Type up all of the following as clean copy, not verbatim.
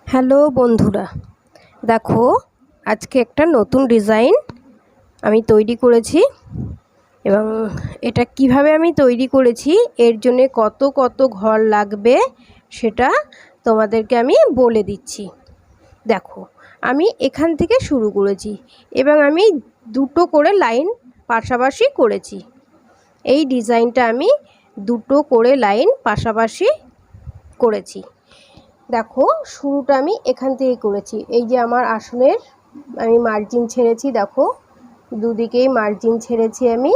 Hello বন্ধুরা, দেখো আজকে একটা নতুন ডিজাইন আমি তৈরি করেছি এবং এটা কিভাবে আমি তৈরি করেছি, এর জন্য কত কত ঘর লাগবে সেটা তোমাদেরকে আমি বলে দিচ্ছি। দেখো, আমি এখান থেকে শুরু করেছি এবং আমি দুটো করে লাইন পাশাপাশি করেছি। এই ডিজাইনটা আমি দুটো করে লাইন পাশাপাশি করেছি। দেখো, শুরুটা আমি এখান থেকে করেছি। এই যে আমার আসনের আমি মার্জিন ছেড়েছি, দেখো দুদিকেই মার্জিন ছেড়েছি। আমি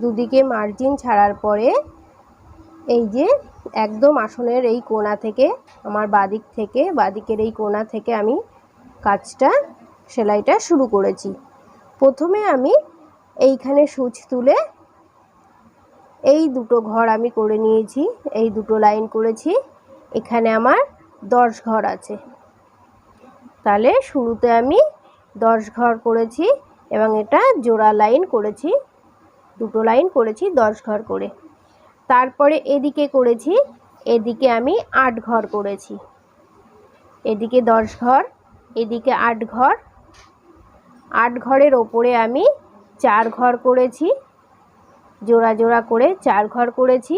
দুদিকে মার্জিন ছাড়ার পরে এই যে একদম আসনের এই কোণা থেকে, আমার বাদিক থেকে, বাদিকের এই কোণা থেকে আমি কাজটা সেলাইটা শুরু করেছি। প্রথমে আমি এইখানে সূচ তুলে এই দুটো ঘর আমি করে নিয়েছি, এই দুটো লাইন করেছি। এখানে আমার 10 ঘর আছে, তাহলে শুরুতে আমি 10 ঘর করেছি এবং এটা জোড়া লাইন করেছি, দুটো লাইন করেছি 10 ঘর করে। তারপরে এদিকে করেছি, এদিকে আমি 8 ঘর করেছি। এদিকে 10 ঘর, এদিকে 8 ঘর। 8 ঘরের ওপরে আমি 4 ঘর করেছি, জোড়া জোড়া করে 4 ঘর করেছি।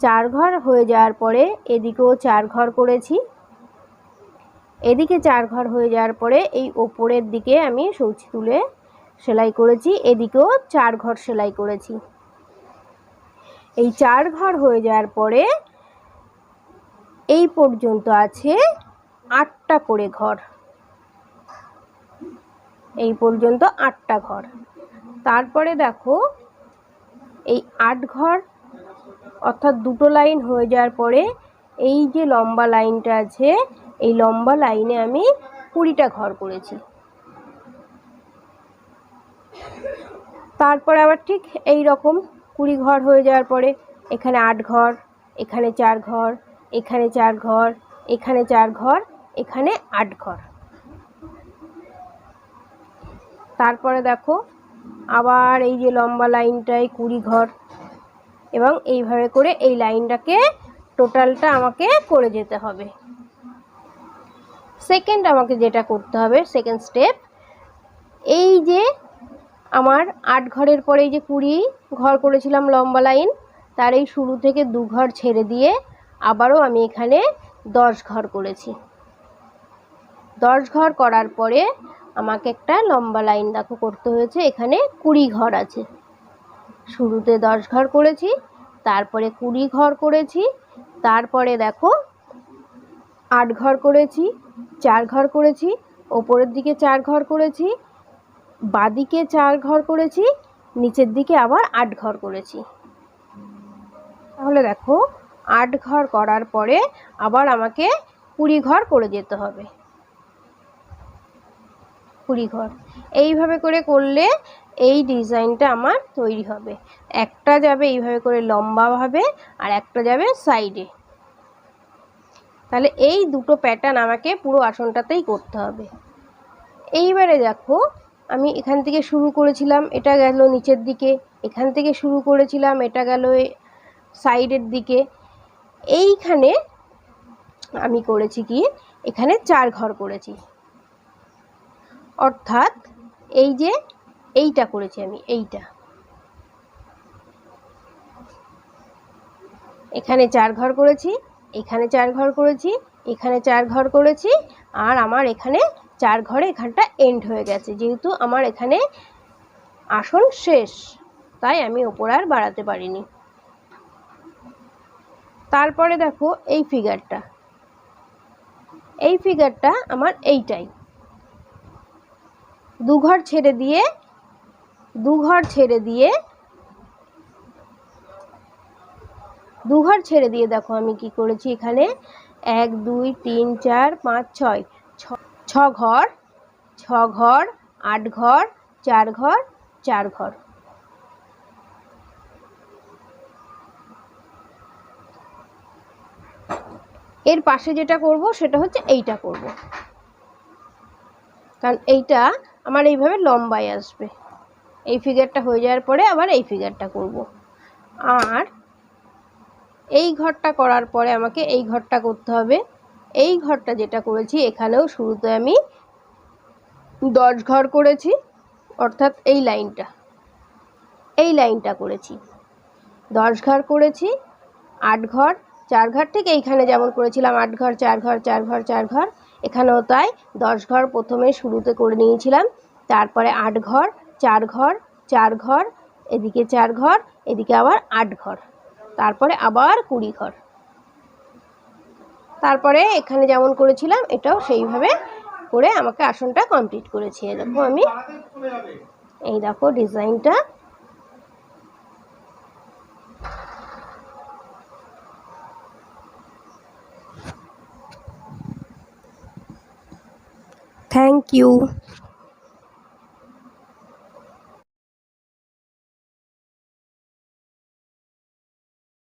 4 ঘর হয়ে যাওয়ার পরে এদিকেও 4 ঘর করেছি। এদিকে 4 ঘর হয়ে যাওয়ার পরে এই ওপরের দিকে আমি সূচ তুলে সেলাই করেছি, এদিকেও 4 ঘর সেলাই করেছি। এই 4 ঘর হয়ে যাওয়ার পরে এই পর্যন্ত আছে 8টা করে ঘর, এই পর্যন্ত 8টা ঘর। তারপরে দেখো, এই 8 ঘর অর্থাৎ দুটো লাইন হয়ে যাওয়ার পরে এই যে লম্বা লাইনটা আছে, এই লম্বা লাইনে আমি 20টা ঘর করেছি। তারপরে আবার ঠিক এই রকম 20 ঘর হয়ে যাওয়ার পরে এখানে 8 ঘর, এখানে 4 ঘর, এখানে 4 ঘর, এখানে 4 ঘর, এখানে 8 ঘর। তারপরে দেখো আবার এই যে লম্বা লাইনটায় 20 ঘর, এবং এইভাবে করে এই লাইনটাকে টোটালটা আমাকে করে যেতে হবে। সেকেন্ড আমাকে যেটা করতে হবে, সেকেন্ড স্টেপ, এই যে আমার 8 ঘরের পরে এই যে 20 ঘর করেছিলাম লম্বা লাইন, তার এই শুরু থেকে 2 ঘর ছেড়ে দিয়ে আবারও আমি এখানে 10 ঘর করেছি। 10 ঘর করার পরে আমাকে একটা লম্বা লাইন দেখো করতে হয়েছে, এখানে 20 ঘর আছে। শুরুতে 10 ঘর করেছি, তারপরে 20 ঘর করেছি, তারপরে দেখো 8 ঘর করেছি, 4 ঘর করেছি, ওপরের দিকে 4 ঘর করেছি, বাদিকে 4 ঘর করেছি, নিচের দিকে আবার 8 ঘর করেছি। তাহলে দেখো 8 ঘর করার পরে আবার আমাকে 20 ঘর করে যেতে হবে। 20 ঘর এইভাবে করে করলে এই ডিজাইনটা আমার তৈরি হবে। একটা যাবে এইভাবে করে লম্বাভাবে, আর একটা যাবে সাইডে। তাহলে এই দুটো প্যাটার্ন আমাকে পুরো আসনটাতেই করতে হবে। এইবারে দেখো, আমি এখান থেকে শুরু করেছিলাম, এটা গেল নিচের দিকে, এখান থেকে শুরু করেছিলাম, এটা গেল সাইডের দিকে। এইখানে আমি করেছি কি, এখানে 4 ঘর করেছি, অর্থাৎ এই যে এইটা করেছি আমি, এইটা এখানে 4 ঘর করেছি, এখানে 4 ঘর করেছি, এখানে 4 ঘর করেছি, আর আমার এখানে 4 ঘরে এখানটা এন্ড হয়ে গেছে। যেহেতু আমার এখানে আসন শেষ, তাই আমি ওপর আর বাড়াতে পারিনি। তারপরে দেখো এই ফিগারটা, এই ফিগারটা আমার এইটাই। 2 ঘর ছেড়ে দিয়ে, 2 ঘর ছেড়ে দিয়ে, 2 ঘর ছেড়ে দিয়ে দেখো আমি কি করেছি, এখানে 1 2 3 4 5 6 6 ঘর, 6 ঘর, 8 ঘর, 4 ঘর, 4 ঘর। এর পাশে যেটা করব সেটা হচ্ছে এইটা করব, কারণ এইটা আমার এইভাবে লম্বায় আসবে। এই ফিগারটা হয়ে যাওয়ার পরে আবার এই ফিগারটা করব, আর এই ঘরটা করার পরে আমাকে এই ঘরটা করতে হবে। এই ঘরটা যেটা করেছি এখানেও শুরুতে আমি 10 ঘর করেছি, অর্থাৎ এই লাইনটা করেছি 10 ঘর করেছি, 8 ঘর 4 ঘর, ঠিক এইখানে যেমন করেছিলাম 8 ঘর 4 ঘর 4 ঘর 4 ঘর, এখানেও তাই 10 ঘর প্রথমে শুরুতে করে নিয়েছিলাম, তারপরে 8 ঘর 4 ঘর 4 ঘর, এদিকে 4 ঘর, এদিকে আবার 8 ঘর, তারপরে আবার 20 ঘর, তারপরে এখানে যেমন করেছিলাম এটাও সেইভাবে করে আমাকে আসনটা কমপ্লিট করেছি। দেখো আমি এই দেখো ডিজাইনটা। Thank you.